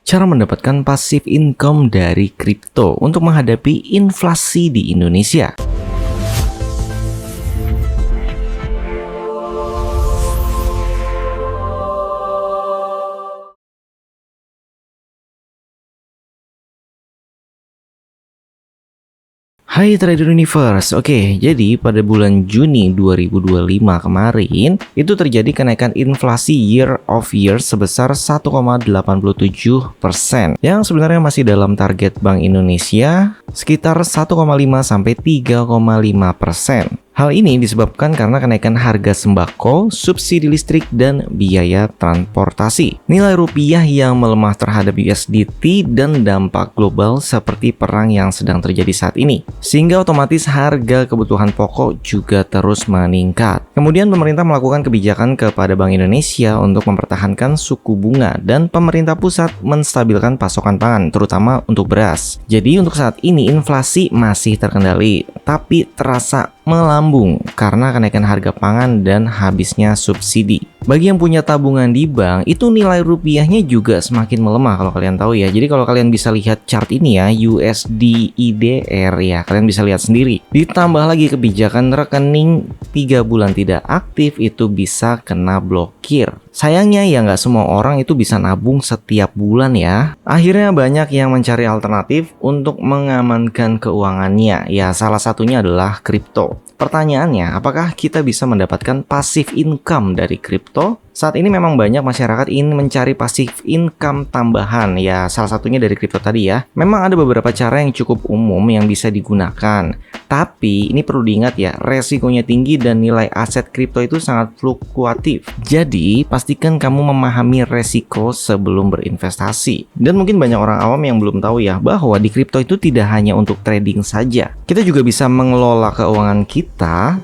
Cara mendapatkan passive income dari kripto untuk menghadapi inflasi di Indonesia. Hai Trader Universe, oke, jadi pada bulan Juni 2025 kemarin, itu terjadi kenaikan inflasi year of year sebesar 1,87%, yang sebenarnya masih dalam target Bank Indonesia sekitar 1,5 sampai 3,5%. Hal ini disebabkan karena kenaikan harga sembako, subsidi listrik, dan biaya transportasi. Nilai rupiah yang melemah terhadap USDT dan dampak global seperti perang yang sedang terjadi saat ini. Sehingga otomatis harga kebutuhan pokok juga terus meningkat. Kemudian pemerintah melakukan kebijakan kepada Bank Indonesia untuk mempertahankan suku bunga dan pemerintah pusat menstabilkan pasokan pangan, terutama untuk beras. Jadi untuk saat ini inflasi masih terkendali, tapi terasa melambung karena kenaikan harga pangan dan habisnya subsidi. Bagi yang punya tabungan di bank, itu nilai rupiahnya juga semakin melemah kalau kalian tahu ya. Jadi kalau kalian bisa lihat chart ini ya, USD IDR ya, kalian bisa lihat sendiri. Ditambah lagi kebijakan rekening 3 bulan tidak aktif itu bisa kena blokir. Sayangnya ya nggak semua orang itu bisa nabung setiap bulan ya. Akhirnya banyak yang mencari alternatif untuk mengamankan keuangannya. Ya salah satunya adalah kripto. Pertanyaannya, apakah kita bisa mendapatkan passive income dari kripto? Saat ini memang banyak masyarakat ingin mencari passive income tambahan. Ya, salah satunya dari kripto tadi ya. Memang ada beberapa cara yang cukup umum yang bisa digunakan. Tapi, ini perlu diingat ya, resikonya tinggi dan nilai aset kripto itu sangat fluktuatif. Jadi, pastikan kamu memahami resiko sebelum berinvestasi. Dan mungkin banyak orang awam yang belum tahu ya, bahwa di kripto itu tidak hanya untuk trading saja. Kita juga bisa mengelola keuangan kita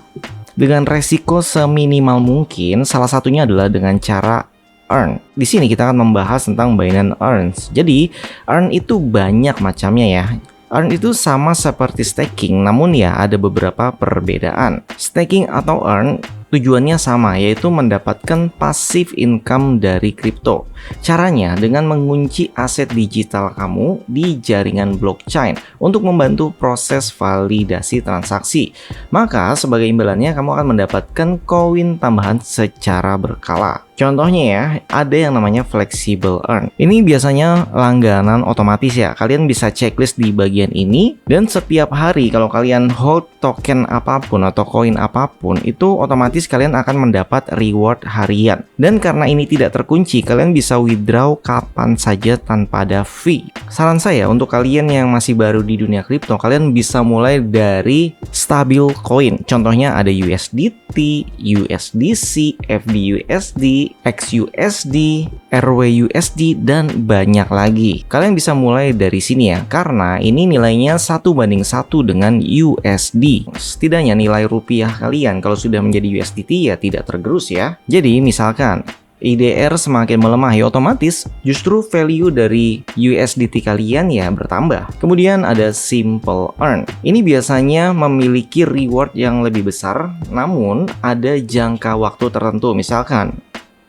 dengan resiko seminimal mungkin. Salah satunya adalah dengan cara earn. Di sini kita akan membahas tentang Binance Earns. Jadi, earn itu banyak macamnya ya. Earn itu sama seperti staking, namun ya ada beberapa perbedaan. Staking atau earn tujuannya sama, yaitu mendapatkan passive income dari kripto. Caranya dengan mengunci aset digital kamu di jaringan blockchain untuk membantu proses validasi transaksi. Maka sebagai imbalannya kamu akan mendapatkan koin tambahan secara berkala. Contohnya ya, ada yang namanya flexible earn. Ini biasanya langganan otomatis ya. Kalian bisa checklist di bagian ini, dan setiap hari kalau kalian hold token apapun atau koin apapun, itu otomatis kalian akan mendapat reward harian. Dan karena ini tidak terkunci, kalian bisa withdraw kapan saja tanpa ada fee. Saran saya untuk kalian yang masih baru di dunia kripto, kalian bisa mulai dari stabil coin. Contohnya ada USDT, USDC, FBUSD, XUSD, RWUSD, dan banyak lagi. Kalian bisa mulai dari sini ya, karena ini nilainya 1:1 dengan USD. Setidaknya nilai rupiah kalian kalau sudah menjadi USDT ya tidak tergerus ya. Jadi misalkan IDR semakin melemah ya otomatis justru value dari USDT kalian ya bertambah. Kemudian ada simple earn. Ini biasanya memiliki reward yang lebih besar, namun ada jangka waktu tertentu. Misalkan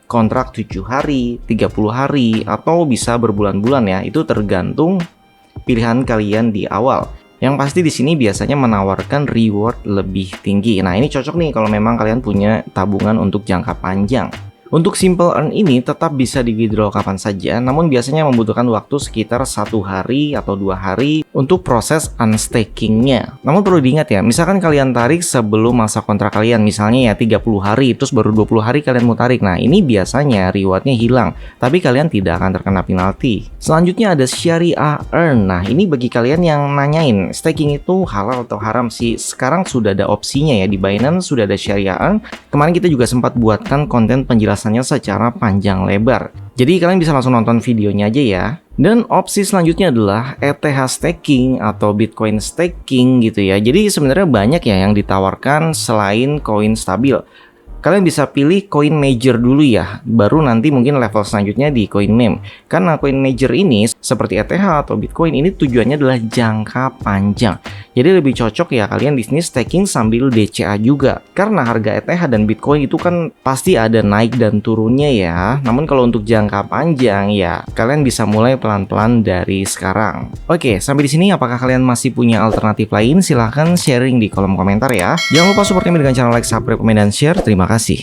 kontrak 7 hari, 30 hari, atau bisa berbulan-bulan ya. Itu tergantung pilihan kalian di awal. Yang pasti di sini biasanya menawarkan reward lebih tinggi. Nah, ini cocok nih kalau memang kalian punya tabungan untuk jangka panjang. Untuk simple earn ini tetap bisa di-withdraw kapan saja, namun biasanya membutuhkan waktu sekitar 1 hari atau 2 hari untuk proses unstakingnya. Namun perlu diingat ya, misalkan kalian tarik sebelum masa kontrak kalian, misalnya ya 30 hari, terus baru 20 hari kalian mau tarik. Nah, ini biasanya rewardnya hilang, tapi kalian tidak akan terkena penalti. Selanjutnya ada Sharia Earn. Nah, ini bagi kalian yang nanyain, staking itu halal atau haram sih? Sekarang sudah ada opsinya ya, di Binance sudah ada Sharia Earn. Kemarin kita juga sempat buatkan konten penjelasan secara panjang lebar. Jadi kalian bisa langsung nonton videonya aja ya. Dan opsi selanjutnya adalah ETH staking atau Bitcoin staking gitu ya. Jadi sebenarnya banyak ya yang ditawarkan selain koin stabil. Kalian bisa pilih coin major dulu ya, baru nanti mungkin level selanjutnya di coin meme. Karena coin major ini seperti ETH atau Bitcoin ini tujuannya adalah jangka panjang. Jadi lebih cocok ya kalian di sini staking sambil DCA juga. Karena harga ETH dan Bitcoin itu kan pasti ada naik dan turunnya ya. Namun kalau untuk jangka panjang ya kalian bisa mulai pelan-pelan dari sekarang. Oke, sampai di sini apakah kalian masih punya alternatif lain? Silahkan sharing di kolom komentar ya. Jangan lupa support kami dengan cara like, subscribe, komen, dan share. Terima kasih.